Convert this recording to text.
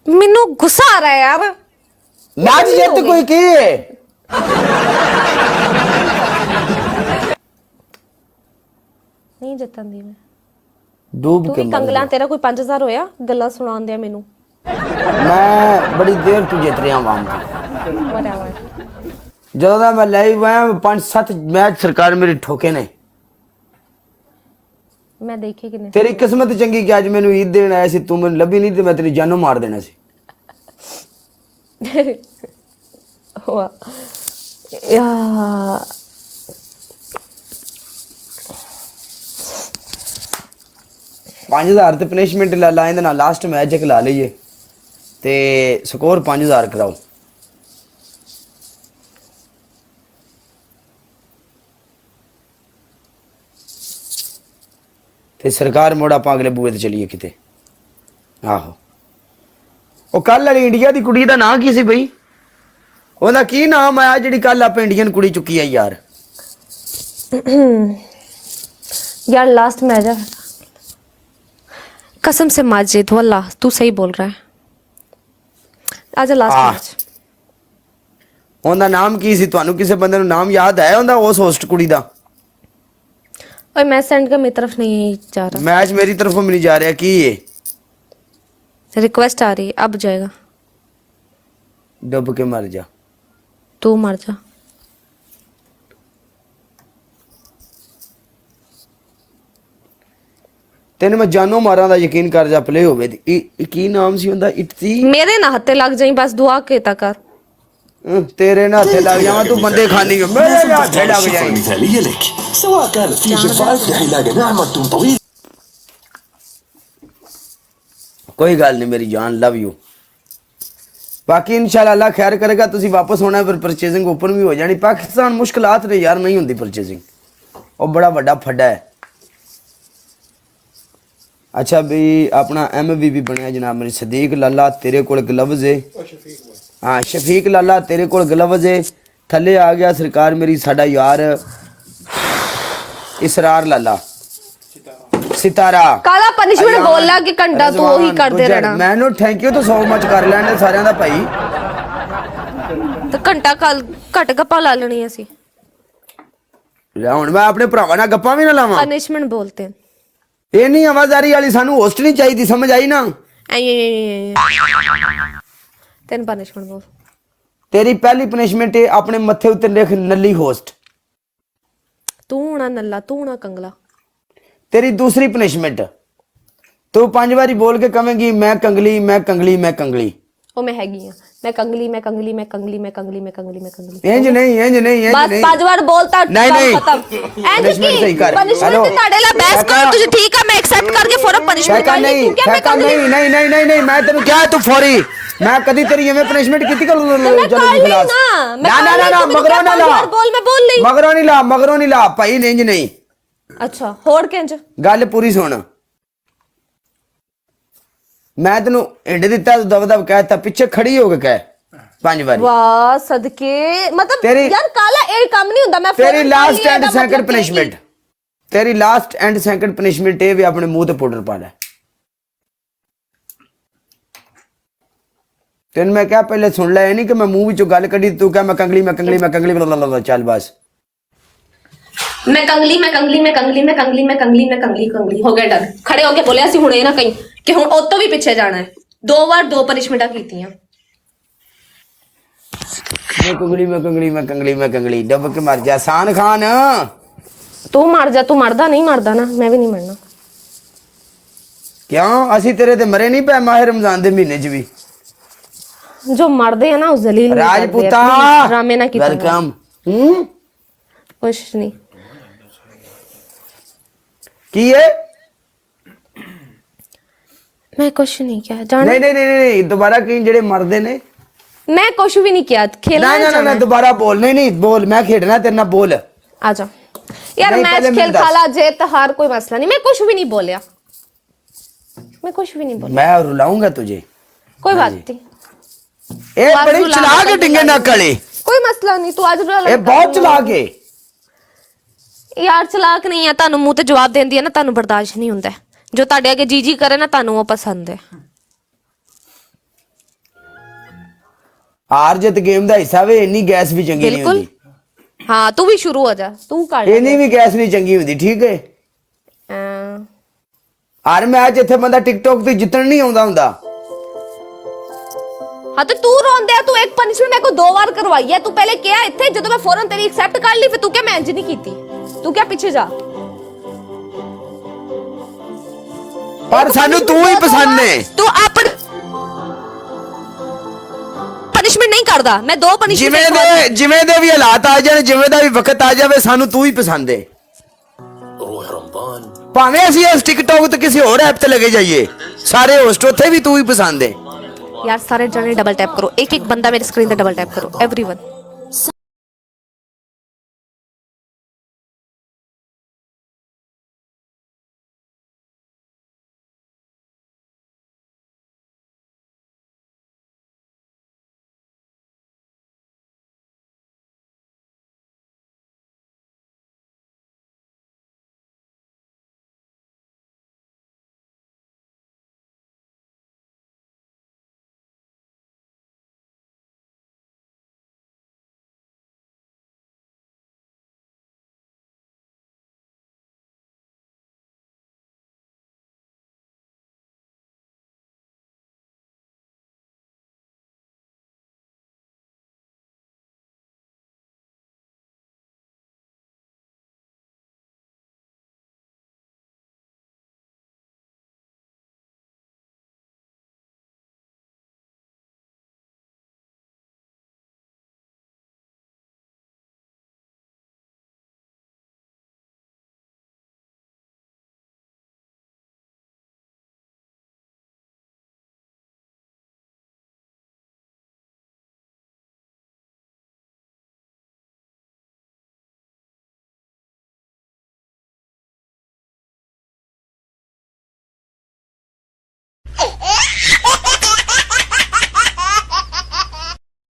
मैनू गुस्सा आ रहा है यार। मैच जित कोई की नहीं जितन दी मैं। डूब तू के भी मर कंगला जा। तेरा कोई 5000 होया गल्ला सुनान दिया मैनू। मैं बड़ी देर तू जित रहा वाम व्हाटएवर। ਜਦੋਂ ਦਾ ਮੈਂ ਲਾਈਵ ਆਇਆ 5-7 ਮੈਚ ਸਰਕਾਰ ਮੇਰੀ ਠੋਕੇ ਨੇ। मैं देखी कि नहीं ਤੇਰੀ ਕਿਸਮਤ ਚੰਗੀ ਕਿ ਅੱਜ ਮੈਨੂੰ ਈਦ ਦੇਣ ਆਇਆ ਸੀ ਤੂੰ ਮੈਨੂੰ ਲੱਭੀ ਨਹੀਂ ਤੇ ਮੈਂ ਤੇਰੀ ਜਾਨੋਂ ਮਾਰ ਦੇਣਾ ਸੀ। हुआ या 5000 ਤੇ ਪਨਿਸ਼ਮੈਂਟ ਲਾ ਇਹਦੇ ਨਾਲ ਲਾਸਟ ਮੈਚ ਇੱਕ ਲਾ ਲਈਏ ਤੇ ਸਕੋਰ 5000 ਕਰਾਓ। ਤੇ ਸਰਕਾਰ ਮੋੜ ਆਪਾਂ ਅਗਲੇ ਬੂਏ ਤੇ ਚਲੀਏ ਕਿਤੇ। ਆਹੋ ਉਹ ਕੱਲ ਵਾਲੀ ਇੰਡੀਆ ਦੀ ਕੁੜੀ ਦਾ ਨਾਂ ਕੀ ਸੀ ਬਈ? ਉਹਦਾ ਕੀ ਨਾਮ ਆਇਆ ਜਿਹੜੀ ਕੱਲ ਆਪਾਂ ਇੰਡੀਅਨ ਕੁੜੀ ਚੁੱਕੀ ਆ ਯਾਰ? यार लास्ट मैच है कसम से माजिद वल्लाह तू सही बोल रहा है। आज लास्ट मैच। ਉਹਦਾ ਨਾਮ ਕੀ ਸੀ? ਤੁਹਾਨੂੰ ਕਿਸੇ ਬੰਦੇ ਨੂੰ ਨਾਮ ਯਾਦ ਹੈ ਉਹਦਾ ਉਸ ਹੋਸਟ ਕੁੜੀ ਦਾ? और मैं सेंड का मेरी तरफ नहीं जा रहा। ਮੈਚ ਮੇਰੀ ਤਰਫੋਂ ਵੀ ਨਹੀਂ ਜਾ ਰਿਹਾ ਕੀ ਹੈ? रिक्वेस्ट आ रही है अब जाएगा। ਡੁੱਬ ਕੇ ਮਰ ਜਾ। तू मर जा। ਤੈਨੂੰ ਮੈਂ ਜਾਨੋਂ ਮਾਰਾਂ ਦਾ ਯਕੀਨ ਕਰ ਜਾ ਪਲੇ ਹੋਵੇ ਕੀ ਨਾਮ ਸੀ ਉਹਦਾ? ਇਟਤੀ मेरे ना हत्ते लग जाई बस दुआ के तक कर। ਤੇਰੇ ਨਾਲ ਹੱਥੇ ਲੱਗ ਜਾਵਾਂ ਤੂੰ ਬੰਦੇ ਖਾਨੀ ਮੇਰੇ ਨਾਲ ਹੱਥੇ ਲੱਗ الشفرة ਜਾਈਂ। المثالية لك سواء كانت في شفايف لعلاج نعمة طويلة ਕੋਈ ਗੱਲ ਨਹੀਂ ਮੇਰੀ ਜਾਨ ਲਵ ਯੂ। ਬਾਕੀ ਇਨਸ਼ਾਅੱਲਾ ਅੱਲਾ ਖੈਰ ਕਰੇਗਾ ਤੁਸੀਂ ਵਾਪਸ ਹੋਣਾ ਫਿਰ ਪਰਚੇਜ਼ਿੰਗ ਓਪਨ ਵੀ ਹੋ ਜਾਣੀ। ਪਾਕਿਸਤਾਨ ਮੁਸ਼ਕਲਾਤ ਨੇ ਯਾਰ ਨਹੀਂ ਹੁੰਦੀ ਪਰਚੇਜ਼ਿੰਗ ਉਹ ਬੜਾ ਵੱਡਾ ਫੱਡਾ ਹੈ। अच्छा भी अपना MVP बनया जनाब मेरी सदीक लाला तेरे कोल ग्लव्स है। हाँ शफीक लाला तेरे कोल ग्लव्स है। थले आ गया सरकार मेरी साडा यार इसरार लाला सितारा काला पनिशमेंट बोल ला कि घंटा तू वही करते रहना। मैनू थैंक यू तो सो मच कर लैंदे सारिਆਂ ਦਾ ਭਾਈ। तो घंटा कल घट गप्पा ला लेनी ਅਸੀਂ। ਲੈ ਹੁਣ ਮੈਂ ਆਪਣੇ ਭਰਾਵਾਂ ਨਾਲ ਗੱਪਾਂ ਵੀ ਨਾ ਲਾਵਾਂ। पनिशमेंट बोलते हैं। ਇਹ ਨਹੀਂ ਆਵਾਜ਼ਾਰੀ ਵਾਲੀ ਸਾਨੂੰ ਹੋਸਟ ਨਹੀਂ ਚਾਹੀਦੀ ਸਮਝ ਆਈ ਨਾ। तेन पनिशमेंट बोल। ਤੇਰੀ ਪਹਿਲੀ ਪਨਿਸ਼ਮੈਂਟ ਹੈ ਆਪਣੇ ਮੱਥੇ ਉੱਤੇ ਲਿਖ ਨੱਲੀ ਹੋਸਟ। तू होना नल्ला तू होना कंगला। तेरी दूसरी पनिशमेंट तू 5 बारी बोल के कहेंगी मैं कंगली मैं कंगली मैं कंगली। ओ मैं हैगी हां मैं कंगली मैं कंगली मैं कंगली मैं कंगली मैं कंगली मैं कंगली। इंज नहीं इंज नहीं इंज बस नहीं 5 बार बोलता नहीं खत्म। इंज Punishment सही कर। Punishment hello. ते ताड़े ला बहस कर तुझे ठीक है मैं एक्सेप्ट करके फौरन पनिशमेंट फैका कर ली। नहीं तू क्या मैं फैका कंगली नहीं नहीं नहीं नहीं नहीं मैं तेन क्या तू फौरी मैं कदी तेरी एवें पनिशमेंट कीती कर मैं कर ली ना मैं ना ना ना ना मगरों ना ला बोल मैं बोल ली। मगरों नहीं ला भाई इंज नहीं। अच्छा होड़ केंज गल पूरी सुन मैं तेन हिंड दिता तू दब दब कहता पीछे खड़ी हो के कह 5 बारी। वाह सदके मतलब तेरी- यार काला एक काम नहीं हुंदा मैं तेरी फौरन लास्ट कर ली, एंड एदा सेकंड मतलब पनिशमेंट तेरी लास्ट एंड सेकंड पनिशमेंट ये भी अपने मुंह ते पाउडर पा ले। तेन मैं क्या पहले सुन लिया नहीं कि मैं मुंह विचों गल कढ़ी तू क्या मैं कंगली मैं कंगली मैं कंगली बला चल बस मैं कंगली मैं कंगली मैं कंगली मैं कंगली मैं कंगली मैं कंगली कंगली हो गया डन। खड़े होके बोले ਅਸੀਂ ਹੁਣੇ ਨਾ ਕਹੀਂ ਕਿ ਹੁਣ ਉਹ ਤੋਂ ਵੀ ਪਿੱਛੇ ਜਾਣਾ ਹੈ। 2 ਵਾਰ 2 ਪਨਿਸ਼ਮੈਂਟਾਂ ਕੀਤੀਆਂ। मैं कंगली मैं कंगली मैं कंगली मैं कंगली डब के मर जा सान खान। ਤੂੰ ਮਰ ਜਾ ਤੂੰ ਮਰਦਾ ਨਹੀਂ ਮਰਦਾ ਨਾ ਮੈਂ ਵੀ ਨਹੀਂ ਮਰਨਾ। क्यों असि तेरे ते मरे नहीं पे माह रमजान दे महीने च भी जो मरदे हैं ना वो जलील नहीं करते, राजपूता please, ड्रामे ना कीजिए। वेलकम कुछ नहीं की है मैं कुछ नहीं किया जाना। नहीं नहीं नहीं नहीं दोबारा कहीं जेड़े मरदे ने मैं कुछ भी नहीं किया खेलना ना है ना ना जाना है। दोबारा बोल नहीं नहीं बोल मैं खेडना तेरे ना बोल आ जाओ यार नहीं, मैच पहले खेल मैं दस। खाला जीत हार कोई मसला नहीं। मैं कुछ भी नहीं बोलिया मैं कुछ भी नहीं बोली मैं रुलाऊंगा तुझे। कोई बात नहीं ए आज बड़ी रुला चला के कल डिंगे रुला ना कले कोई मसला नहीं तू आज रुला ए बहुत चला के यार ਚਲਾਕ ਨਹੀਂ ਆ ਤੁਹਾਨੂੰ ਮੂੰਹ ਤੇ ਜਵਾਬ ਦੇਂਦੀ ਹੈ ਨਾ ਤੁਹਾਨੂੰ ਬਰਦਾਸ਼ਤ ਨਹੀਂ ਹੁੰਦਾ ਜੋ ਤੁਹਾਡੇ ਅੱਗੇ ਜੀ ਜੀ ਕਰੇ ਨਾ ਤੁਹਾਨੂੰ ਉਹ ਪਸੰਦ ਹੈ। ਹਾਰ ਜਿੱਤ ਗੇਮ ਦਾ ਹਿੱਸਾ ਵੇ, ਇੰਨੀ ਗੈਸ ਵੀ ਚੰਗੀ ਨਹੀਂ ਬਿਲकुल ਹੁੰਦੀ। हाँ तू भी शुरू हो जा, तू कर ले। ਇੰਨੀ ਵੀ ਗੈਸ ਨਹੀਂ ਚੰਗੀ ਹੁੰਦੀ, ਠੀਕ ਹੈ। हाँ, ਹਰ ਮੈਚ ਇੱਥੇ ਬੰਦਾ ਟਿਕਟੌਕ ਤੇ ਜਿੱਤਣ ਨਹੀਂ ਆਉਂਦਾ ਹੁੰਦਾ। हाँ तो तू रोंदे है, तू एक पनिशमेंट मेरे को 2 बार करवाई है, तू पहले क्या इतने जो मैं फौरन तेरी एक्सेप्ट कर ली, फिर तू क्या मैं इंज नहीं कीती, तू क्या पीछे जा। ਪਰ ਸਾਨੂੰ ਤੂੰ ਹੀ ਪਸੰਦ ਹੈ। तू अपन पनिशमेंट नहीं करदा, मैं 2 पनिशमेंट ਜਿਵੇਂ ਦੇ ਵੀ ਹਾਲਾਤ ਆ ਜਾਣ, ਜਿਵੇਂ ਦਾ ਵੀ ਵਕਤ ਆ ਜਾਵੇ, ਸਾਨੂੰ ਤੂੰ ਹੀ ਪਸੰਦ ਹੈ। روح رمضان ਭਾਵੇਂ ਅਸੀਂ ਇਸ ਟਿਕਟੌਕ ਤੇ ਕਿਸੇ ਹੋਰ ਐਪ ਤੇ ਲੱਗੇ ਜਾਈਏ, ਸਾਰੇ ਹੋਸਟ ਉੱਥੇ ਵੀ ਤੂੰ ਹੀ ਪਸੰਦ ਹੈ। यार सारे जने डबल टैप करो, एक एक बंदा मेरी स्क्रीन पे डबल टैप करो, एवरीवन।